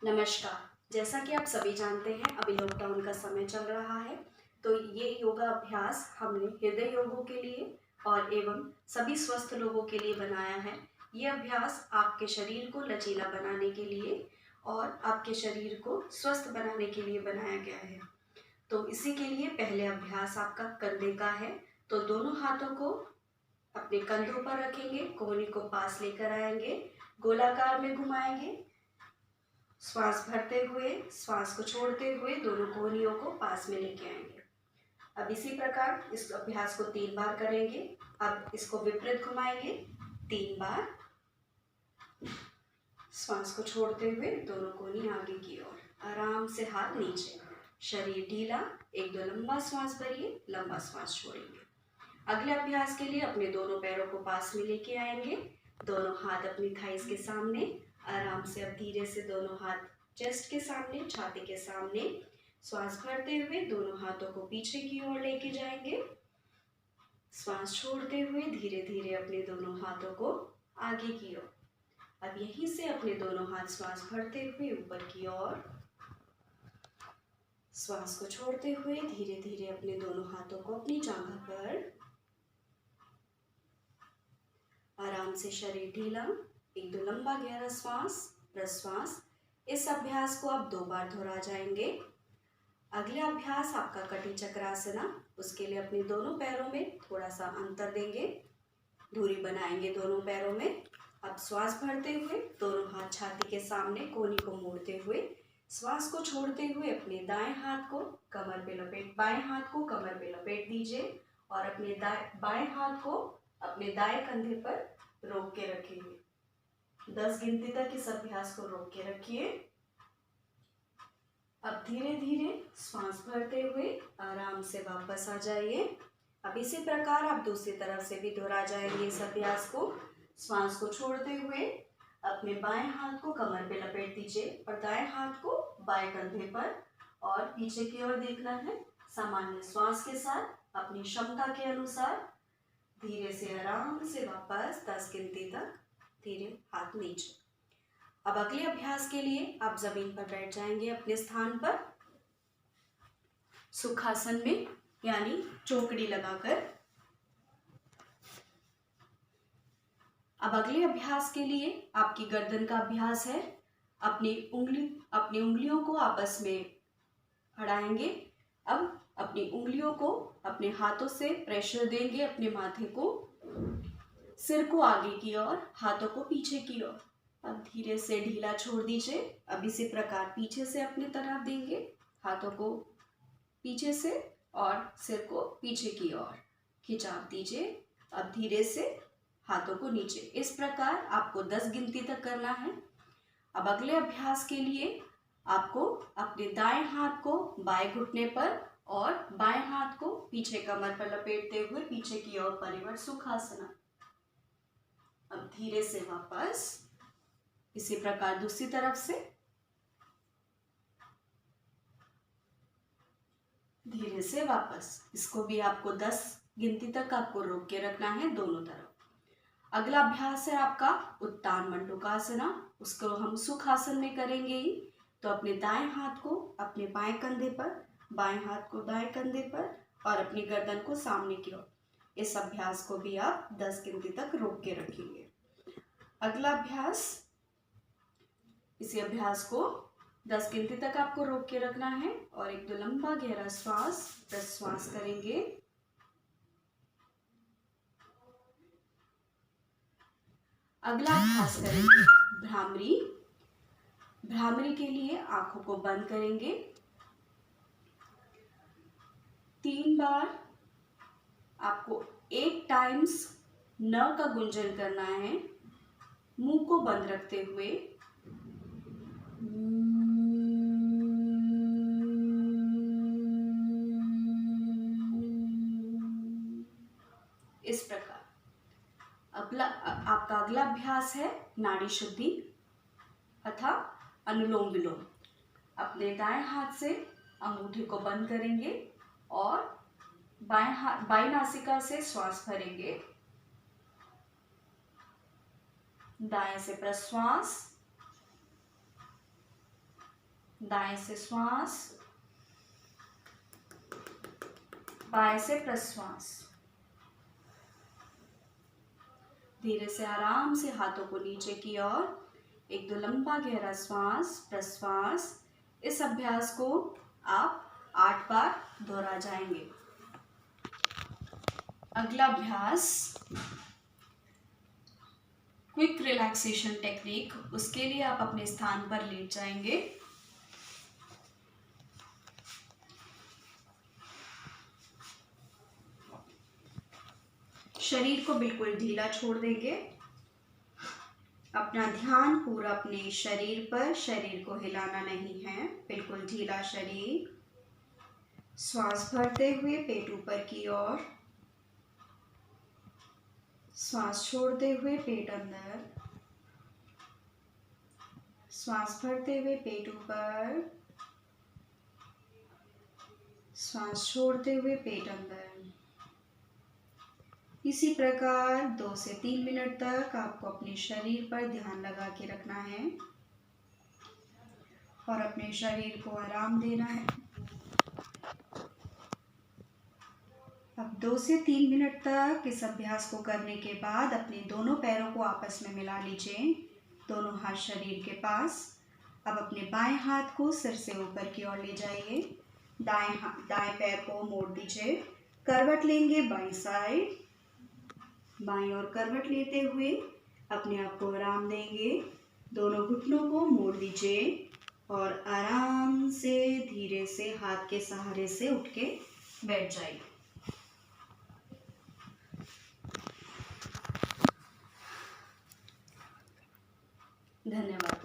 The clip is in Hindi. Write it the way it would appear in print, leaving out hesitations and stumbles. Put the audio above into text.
नमस्कार। जैसा कि आप सभी जानते हैं, अभी लॉकडाउन का समय चल रहा है, तो ये योगा अभ्यास हमने हृदय योगों के लिए और एवं सभी स्वस्थ लोगों के लिए बनाया है। ये अभ्यास आपके शरीर को लचीला बनाने के लिए और आपके शरीर को स्वस्थ बनाने के लिए बनाया गया है। तो इसी के लिए पहले अभ्यास आपका कंधे का है। तो दोनों हाथों को अपने कंधों पर रखेंगे, कोहनी को पास लेकर आएंगे, गोलाकार में घुमाएंगे, श्वास भरते हुए श्वास को छोड़ते हुए दोनों कोहनियों को पास में लेके आएंगे। अब इसी प्रकार इस अभ्यास को 3 बार करेंगे। अब इसको विपरीत घुमाएंगे 3 बार, श्वास को छोड़ते हुए दोनों कोहनी आगे की ओर, आराम से हाथ नीचे, शरीर ढीला, 1-2 लंबा श्वास भरिए, लंबा श्वास छोड़ेंगे। अगले अभ्यास के लिए अपने दोनों पैरों को पास में लेके आएंगे, दोनों हाथ अपनी थाइस के सामने, आराम से अब धीरे से दोनों हाथ चेस्ट के सामने, छाती के सामने, श्वास भरते हुए दोनों हाथों को पीछे की ओर लेके जाएंगे, श्वास छोड़ते हुए धीरे धीरे अपने दोनों हाथों को आगे की ओर। अब यहीं से अपने दोनों हाथ श्वास भरते हुए ऊपर की ओर, श्वास को छोड़ते हुए धीरे धीरे अपने दोनों हाथों को अपनी जांघों पर, आराम से शरीर ढीला, 1-2 लंबा गहरा श्वास, प्रश्वास। इस अभ्यास को आप 2 बार दोहरा जाएंगे। अगला अभ्यास आपका कटी चक्रासना। उसके लिए अपने दोनों पैरों में थोड़ा सा अंतर देंगे, दूरी बनाएंगे दोनों पैरों में। अब श्वास भरते हुए दोनों हाथ छाती के सामने, कोहनी को मोड़ते हुए, श्वास को छोड़ते हुए अपने दाएं हाथ को कमर पे लपेट, बाएं हाथ को कमर पे लपेट दीजिए और अपने बाएं हाथ को अपने दाएं कंधे पर रोक के रखेंगे। 10 गिनती तक इस अभ्यास को रोक के रखिए। अब धीरे धीरे श्वास भरते हुए आराम से वापस आ जाइए। अब इसी प्रकार आप दूसरी तरफ से भी दोहरा जाएंगे इस अभ्यास को। श्वास को छोड़ते हुए अपने बाएं हाथ को कमर पे लपेट दीजिए और दाएं हाथ को बाएं कंधे पर, और पीछे की ओर देखना है। सामान्य श्वास के साथ अपनी क्षमता के अनुसार धीरे से आराम से वापस 10 गिनती तक धीरे हाथ नीचे। अब अगले अभ्यास के लिए आप जमीन पर बैठ जाएंगे अपने स्थान पर, सुखासन में, यानी चौकड़ी लगाकर। अब अगले अभ्यास के लिए आपकी गर्दन का अभ्यास है। अपनी उंगलियों को आपस में अड़ाएंगे। अब अपनी उंगलियों को अपने हाथों से प्रेशर देंगे अपने माथे को, सिर को आगे की ओर, हाथों को पीछे की ओर। अब धीरे से ढीला छोड़ दीजिए। अब इसी प्रकार पीछे से अपनी तरफ देंगे, हाथों को पीछे से और सिर को पीछे की ओर खिंचाव दीजिए। अब धीरे से हाथों को नीचे। इस प्रकार आपको 10 गिनती तक करना है। अब अगले अभ्यास के लिए आपको अपने दाएं हाथ को बाएं घुटने पर और बाएं हाथ को पीछे कमर पर लपेटते हुए पीछे की ओर परिवर्त सुखासना। अब धीरे से वापस इसी प्रकार दूसरी तरफ से धीरे से वापस। इसको भी आपको 10 गिनती तक आपको रोक के रखना है दोनों तरफ। अगला अभ्यास है आपका उत्तान मंडूकासना। उसको हम सुखासन में करेंगे ही। तो अपने दाएं हाथ को अपने बाएं कंधे पर, बाएं हाथ को दाएं कंधे पर और अपनी गर्दन को सामने की ओर। इस अभ्यास को भी आप 10 गिनती तक रोक के रखेंगे। अगला अभ्यास, इसी अभ्यास को 10 गिनती तक आपको रोक के रखना है और 1-2 लंबा गहरा श्वास प्रश्वास करेंगे। अगला अभ्यास करेंगे भ्रामरी। भ्रामरी के लिए आंखों को बंद करेंगे। 3 बार आपको 8 टाइम्स न का गुंजन करना है, मुंह को बंद रखते हुए। इस प्रकार आपका अगला अभ्यास है नाड़ी शुद्धि अथा अनुलोम विलोम। अपने दाएं हाथ से अंगूठे को बंद करेंगे और बाएं नासिका से श्वास भरेंगे। दाएं से प्रश्वास, दाएं से श्वास, बाएं से प्रश्वास। धीरे से आराम से हाथों को नीचे की ओर, एक दो लंबा गहरा श्वास प्रश्वास। इस अभ्यास को आप 8 बार दोहरा जाएंगे। अगला अभ्यास क्विक रिलैक्सेशन टेक्निक। उसके लिए आप अपने स्थान पर लेट जाएंगे। शरीर को बिल्कुल ढीला छोड़ देंगे। अपना ध्यान पूरा अपने शरीर पर, शरीर को हिलाना नहीं है, बिल्कुल ढीला शरीर। श्वास भरते हुए पेट ऊपर की ओर, श्वास छोड़ते हुए पेट अंदर, श्वास भरते हुए पेट ऊपर, श्वास छोड़ते हुए पेट अंदर। इसी प्रकार 2 से 3 मिनट तक आपको अपने शरीर पर ध्यान लगा के रखना है और अपने शरीर को आराम देना है। अब 2 से 3 मिनट तक इस अभ्यास को करने के बाद अपने दोनों पैरों को आपस में मिला लीजिए, दोनों हाथ शरीर के पास। अब अपने बाएं हाथ को सिर से ऊपर की ओर ले जाइए, दाएं पैर को मोड़ दीजिए, करवट लेंगे बाईं साइड, बाईं ओर करवट लेते हुए अपने आप को आराम देंगे। दोनों घुटनों को मोड़ दीजिए और आराम से धीरे से हाथ के सहारे से उठ के बैठ जाइए। धन्यवाद।